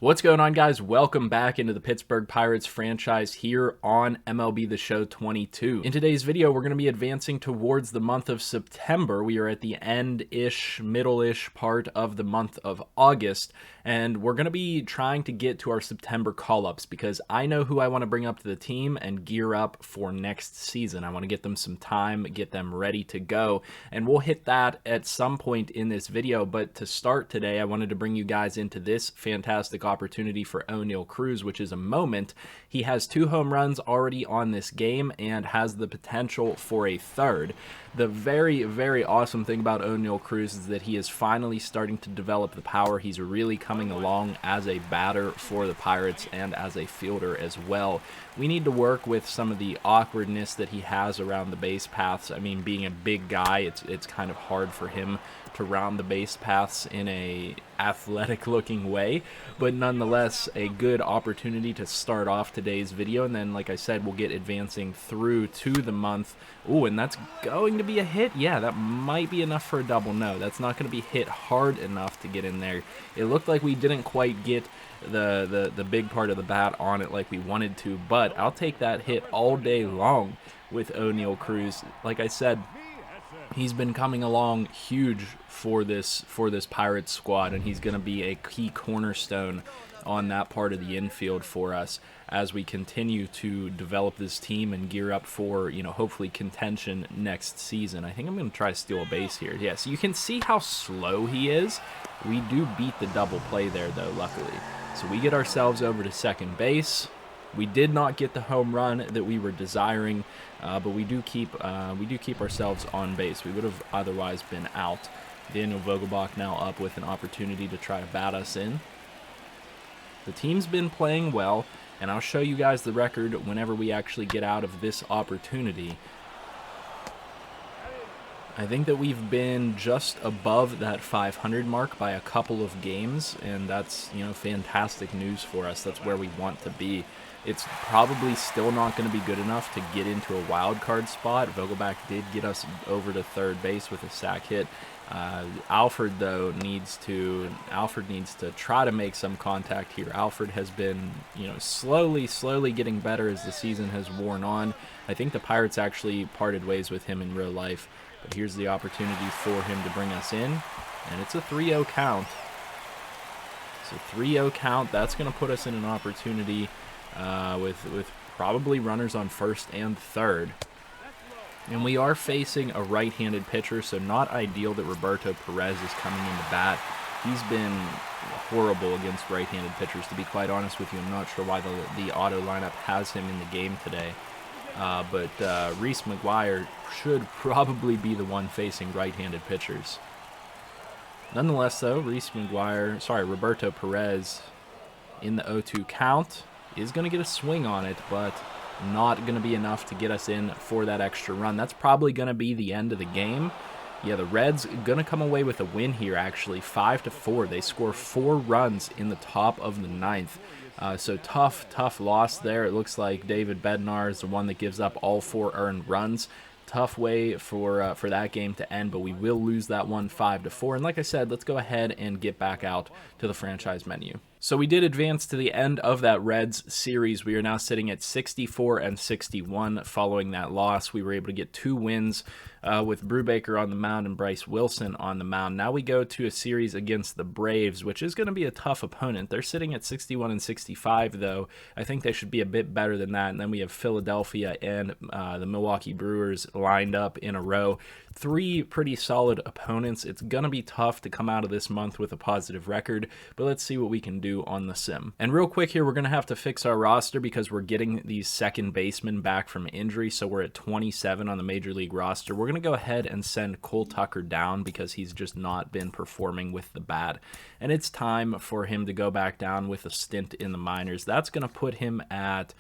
What's going on, guys? Welcome back into the Pittsburgh Pirates franchise here on MLB The Show 22. In today's video, we're going to be advancing towards the month of September. We are at the end-ish, middle-ish part of the month of August, and we're going to be trying to get to our September call-ups because I know who I want to bring up to the team and gear up for next season. I want to get them some time, get them ready to go, and we'll hit that at some point in this video. But to start today, I wanted to bring you guys into this fantastic opportunity for Oneil Cruz, which is a moment. He has 2 home runs already on this game and has the potential for a third. The very, very awesome thing about Oneil Cruz is that he is finally starting to develop the power. He's really coming along as a batter for the Pirates and as a fielder as well. We need to work with some of the awkwardness that he has around the base paths. I mean, being a big guy, it's kind of hard for him to round the base paths in a athletic looking way, but nonetheless a good opportunity to start off today's video. And then, like I said, we'll get advancing through to the month. Ooh, and that's going to be a hit. Yeah, that might be enough for a double. No, that's not going to be hit hard enough to get in there. It looked like we didn't quite get the big part of the bat on it like we wanted to, but I'll take that hit all day long with Oneil Cruz. Like I said, he's been coming along huge for this Pirates squad, and he's going to be a key cornerstone on that part of the infield for us as we continue to develop this team and gear up for, hopefully contention next season. I think I'm going to try to steal a base here. Yeah, so you can see how slow he is. We do beat the double play there, though, luckily. So we get ourselves over to second base. We did not get the home run that we were desiring, but we do keep ourselves on base. We would have otherwise been out. Daniel Vogelbach now up with an opportunity to try to bat us in. The team's been playing well, and I'll show you guys the record whenever we actually get out of this opportunity. I think that we've been just above that 500 mark by a couple of games, and that's, fantastic news for us. That's where we want to be. It's probably still not going to be good enough to get into a wild card spot. Vogelbach did get us over to third base with a sac hit. Alford, though, needs to try to make some contact here. Alford has been, slowly getting better as the season has worn on. I think the Pirates actually parted ways with him in real life, but here's the opportunity for him to bring us in, and it's a 3-0 count. So 3-0 count, that's going to put us in an opportunity with probably runners on first and third. And we are facing a right-handed pitcher, so not ideal that Roberto Perez is coming into bat. He's been horrible against right-handed pitchers, to be quite honest with you. I'm not sure why the auto lineup has him in the game today. But Reese McGuire should probably be the one facing right-handed pitchers. Nonetheless, though, Roberto Perez in the 0-2 count is going to get a swing on it, but not going to be enough to get us in for that extra run. That's probably going to be the end of the game. Yeah, the Reds going to come away with a win here, actually, 5-4. They score 4 runs in the top of the 9th. So tough loss there. It looks like David Bednar is the one that gives up all 4 earned runs. Tough way for that game to end, but we will lose that one 5-4. And like I said, let's go ahead and get back out to the franchise menu. So we did advance to the end of that Reds series. We are now sitting at 64-61 following that loss. We were able to get 2 wins with Brubaker on the mound and Bryce Wilson on the mound. Now we go to a series against the Braves, which is going to be a tough opponent. They're sitting at 61-65, though. I think they should be a bit better than that. And then we have Philadelphia and the Milwaukee Brewers lined up in a row. 3 pretty solid opponents. It's going to be tough to come out of this month with a positive record, but let's see what we can do on the sim. And real quick here, we're going to have to fix our roster because we're getting these second basemen back from injury, so we're at 27 on the Major League roster. We're going to go ahead and send Cole Tucker down because he's just not been performing with the bat, and it's time for him to go back down with a stint in the minors. That's going to put him at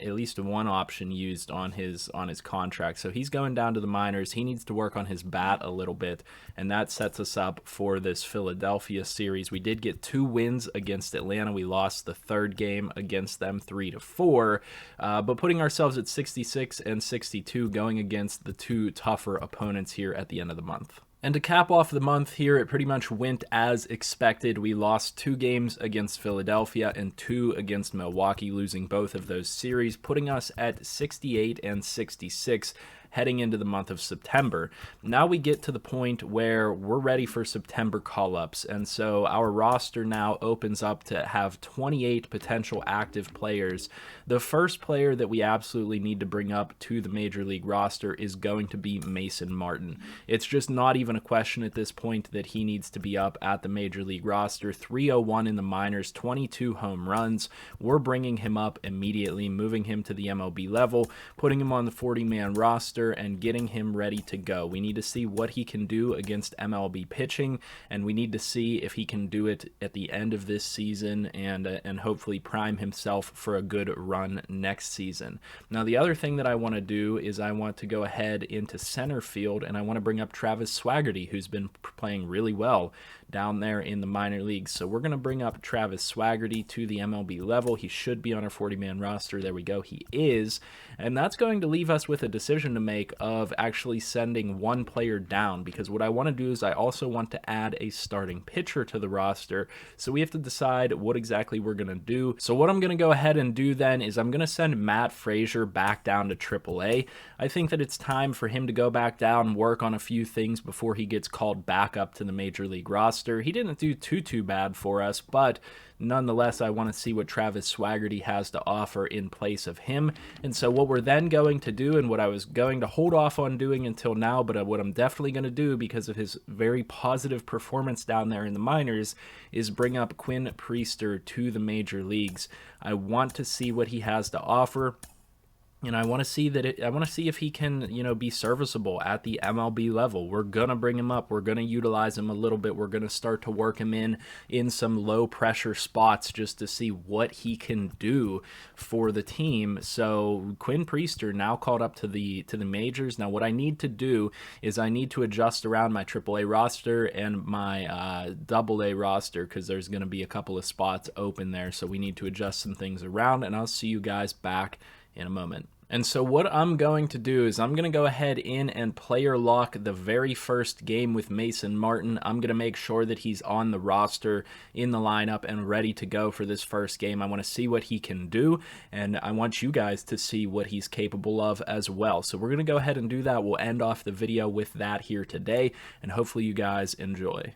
least one option used on his contract. So he's going down to the minors. He needs to work on his bat a little bit, and that sets us up for this Philadelphia series. We did get 2 wins against Atlanta. We lost the 3rd game against them 3-4, but putting ourselves at 66-62 going against the 2 tougher opponents here at the end of the month. And to cap off the month here, it pretty much went as expected. We lost 2 games against Philadelphia and 2 against Milwaukee, losing both of those series, putting us at 68 and 66 heading into the month of September. Now we get to the point where we're ready for September call-ups, and so our roster now opens up to have 28 potential active players. The first player that we absolutely need to bring up to the Major League roster is going to be Mason Martin. It's just not even a question at this point that he needs to be up at the Major League roster. 301 in the minors, 22 home runs. We're bringing him up immediately, moving him to the MLB level, putting him on the 40-man roster, and getting him ready to go. We need to see what he can do against MLB pitching, and we need to see if he can do it at the end of this season and hopefully prime himself for a good run next season. Now, the other thing that I want to do is I want to go ahead into center field, and I want to bring up Travis Swaggerty, who's been playing really well down there in the minor leagues. So we're going to bring up Travis Swaggerty to the MLB level. He should be on our 40-man roster. There we go. He is. And that's going to leave us with a decision to make of actually sending one player down, because what I want to do is I also want to add a starting pitcher to the roster. So we have to decide what exactly we're going to do. So what I'm going to go ahead and do then is I'm going to send Matt Frazier back down to AAA. I think that it's time for him to go back down, work on a few things before he gets called back up to the Major League roster. He didn't do too bad for us, but nonetheless, I want to see what Travis Swaggerty has to offer in place of him. And so what we're then going to do, and what I was going to hold off on doing until now, but what I'm definitely going to do because of his very positive performance down there in the minors, is bring up Quinn Priester to the major leagues. I want to see what he has to offer. And I want to see if he can, be serviceable at the MLB level. We're going to bring him up. We're going to utilize him a little bit. We're going to start to work him in some low pressure spots just to see what he can do for the team. So Quinn Priester now called up to the majors. Now what I need to do is I need to adjust around my AAA roster and my AA roster, because there's going to be a couple of spots open there. So we need to adjust some things around, and I'll see you guys back in a moment. And so what I'm going to do is I'm going to go ahead in and player lock the very first game with Mason Martin. I'm going to make sure that he's on the roster, in the lineup, and ready to go for this first game. I want to see what he can do, and I want you guys to see what he's capable of as well. So we're going to go ahead and do that. We'll end off the video with that here today, and hopefully you guys enjoy.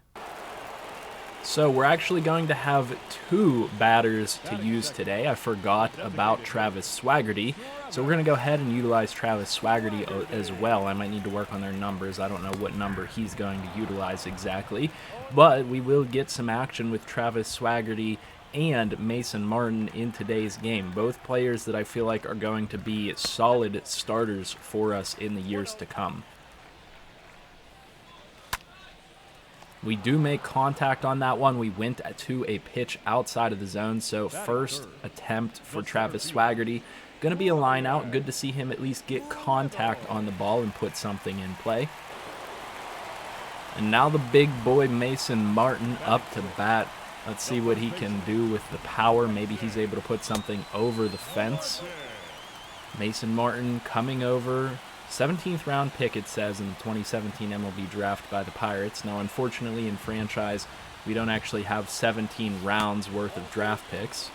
So we're actually going to have 2 batters to use today. I forgot about Travis Swaggerty. So we're going to go ahead and utilize Travis Swaggerty as well. I might need to work on their numbers. I don't know what number he's going to utilize exactly. But we will get some action with Travis Swaggerty and Mason Martin in today's game. Both players that I feel like are going to be solid starters for us in the years to come. We do make contact on that one. We went to a pitch outside of the zone, so first attempt for Travis Swaggerty. Going to be a line out. Good to see him at least get contact on the ball and put something in play. And now the big boy Mason Martin up to bat. Let's see what he can do with the power. Maybe he's able to put something over the fence. Mason Martin coming over. 17th round pick, it says, in the 2017 MLB draft by the Pirates. Now, unfortunately, in franchise, we don't actually have 17 rounds worth of draft picks.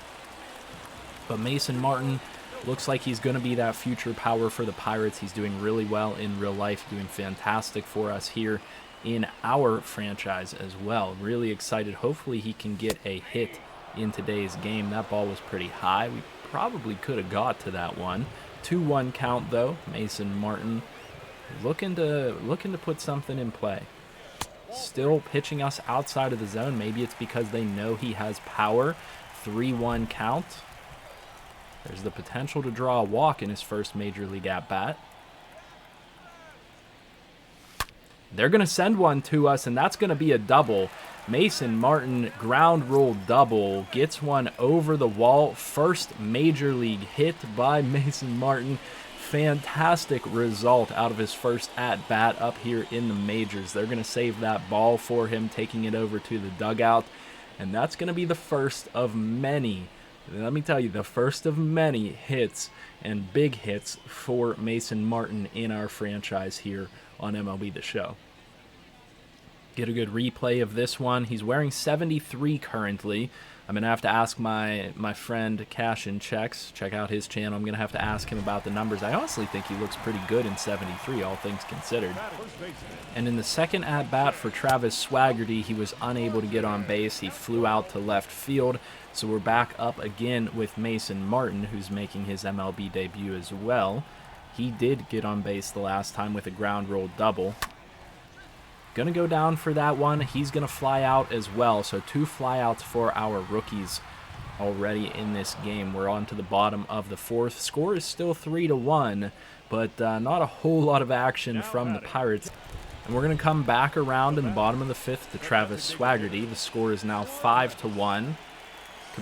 But Mason Martin looks like he's going to be that future power for the Pirates. He's doing really well in real life, doing fantastic for us here in our franchise as well. Really excited. Hopefully he can get a hit in today's game. That ball was pretty high. We probably could have got to that one. 2-1 count though. Mason Martin looking to put something in play. Still pitching us outside of the zone. Maybe it's because they know he has power. 3-1 count. There's the potential to draw a walk in his first major league at bat. They're going to send one to us, and that's going to be a double. Mason Martin, ground rule double, gets one over the wall. First major league hit by Mason Martin. Fantastic result out of his first at-bat up here in the majors. They're going to save that ball for him, taking it over to the dugout. And that's going to be the first of many, let me tell you, the first of many hits and big hits for Mason Martin in our franchise here on MLB The Show. get a good replay of this one. He's wearing 73 currently. I'm going to have to ask my friend Cash and Checks. Check out his channel. I'm going to have to ask him about the numbers. I honestly think he looks pretty good in 73, all things considered. And in the second at-bat for Travis Swaggerty, he was unable to get on base. He flew out to left field. So we're back up again with Mason Martin, who's making his MLB debut as well. He did get on base the last time with a ground roll double. Gonna go down for that one. He's gonna fly out as well. So 2 flyouts for our rookies already in this game. We're on to the bottom of the 4th. Score is still 3-1, but not a whole lot of action from the Pirates. And we're gonna come back around in the bottom of the 5th to Travis Swaggerty. The score is now 5-1.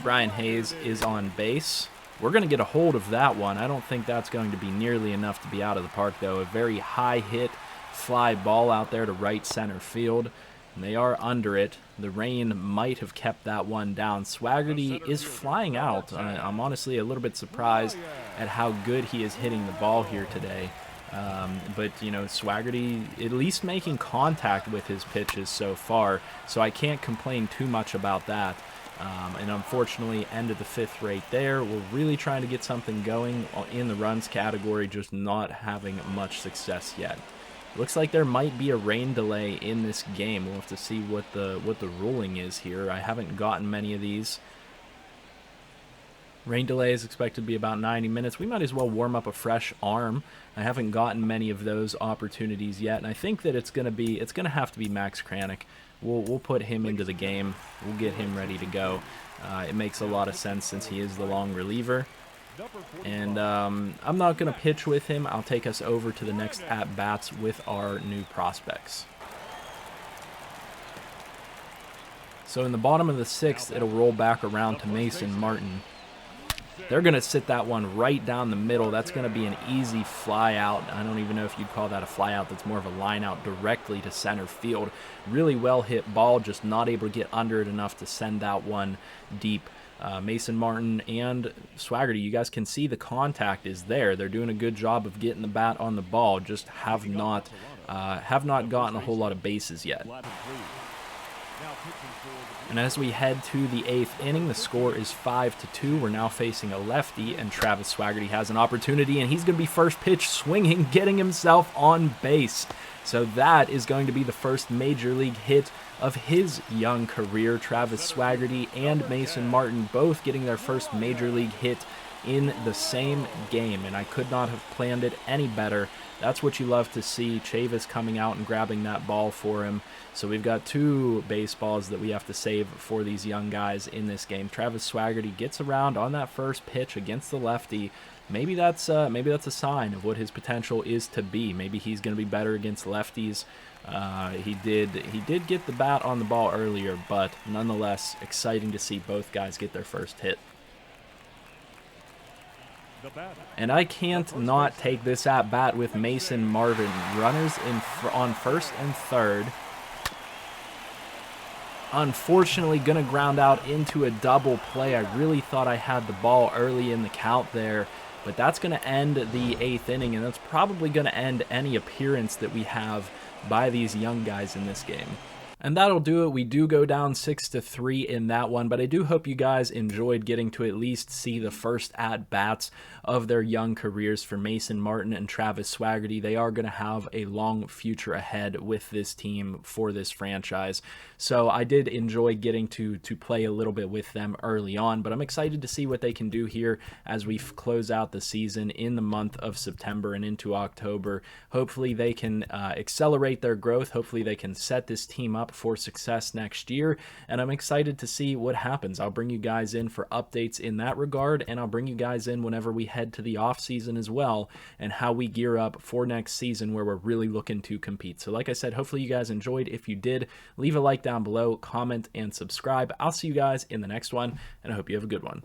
Brian Hayes is on base. We're going to get a hold of that one. I don't think that's going to be nearly enough to be out of the park, though. A very high hit fly ball out there to right center field. And they are under it. The rain might have kept that one down. Swaggerty is flying out. I'm honestly a little bit surprised at how good he is hitting the ball here today. But, you know, Swaggerty at least making contact with his pitches so far. So I can't complain too much about that. And unfortunately, end of the 5th right there. We're really trying to get something going in the runs category, just not having much success yet. Looks like there might be a rain delay in this game. We'll have to see what the ruling is here. I haven't gotten many of these. Rain delay is expected to be about 90 minutes. We might as well warm up a fresh arm. I haven't gotten many of those opportunities yet, and I think that it's going to have to be Max Kranick. We'll put him into the game. We'll get him ready to go. It makes a lot of sense since he is the long reliever. And I'm not going to pitch with him. I'll take us over to the next at-bats with our new prospects. So in the bottom of the 6th, it'll roll back around to Mason Martin. They're going to sit that one right down the middle. That's going to be an easy fly out. I don't even know if you'd call that a fly out. That's more of a line out directly to center field. Really well hit ball, just not able to get under it enough to send that one deep. Mason Martin and Swaggerty, you guys can see the contact is there. They're doing a good job of getting the bat on the ball, just have not gotten a whole lot of bases yet. And as we head to the 8th inning, the score is 5-2. We're now facing a lefty, and Travis Swaggerty has an opportunity, and he's going to be first pitch swinging, getting himself on base. So that is going to be the first major league hit of his young career. Travis Swaggerty and Mason Martin both getting their first major league hit in the same game, and I could not have planned it any better. That's what you love to see. Chavis coming out and grabbing that ball for him. So we've got 2 baseballs that we have to save for these young guys in this game. Travis Swaggerty gets around on that first pitch against the lefty. Maybe that's a sign of what his potential is to be. Maybe he's going to be better against lefties. He did get the bat on the ball earlier, but nonetheless, exciting to see both guys get their first hit. And I can't not take this at bat with Mason Martin. Runners on first and third. Unfortunately, going to ground out into a double play. I really thought I had the ball early in the count there, but that's going to end the 8th inning, and that's probably going to end any appearance that we have by these young guys in this game. And that'll do it. We do go down 6-3 in that one, but I do hope you guys enjoyed getting to at least see the first at-bats of their young careers for Mason Martin and Travis Swaggerty. They are going to have a long future ahead with this team for this franchise. So I did enjoy getting to play a little bit with them early on, but I'm excited to see what they can do here as we close out the season in the month of September and into October. Hopefully they can accelerate their growth. Hopefully they can set this team up for success next year, and I'm excited to see what happens. I'll bring you guys in for updates in that regard, and I'll bring you guys in whenever we head to the off season as well, and how we gear up for next season where we're really looking to compete. So like I said, hopefully you guys enjoyed. If you did, leave a like down below, comment, and subscribe. I'll see you guys in the next one, and I hope you have a good one.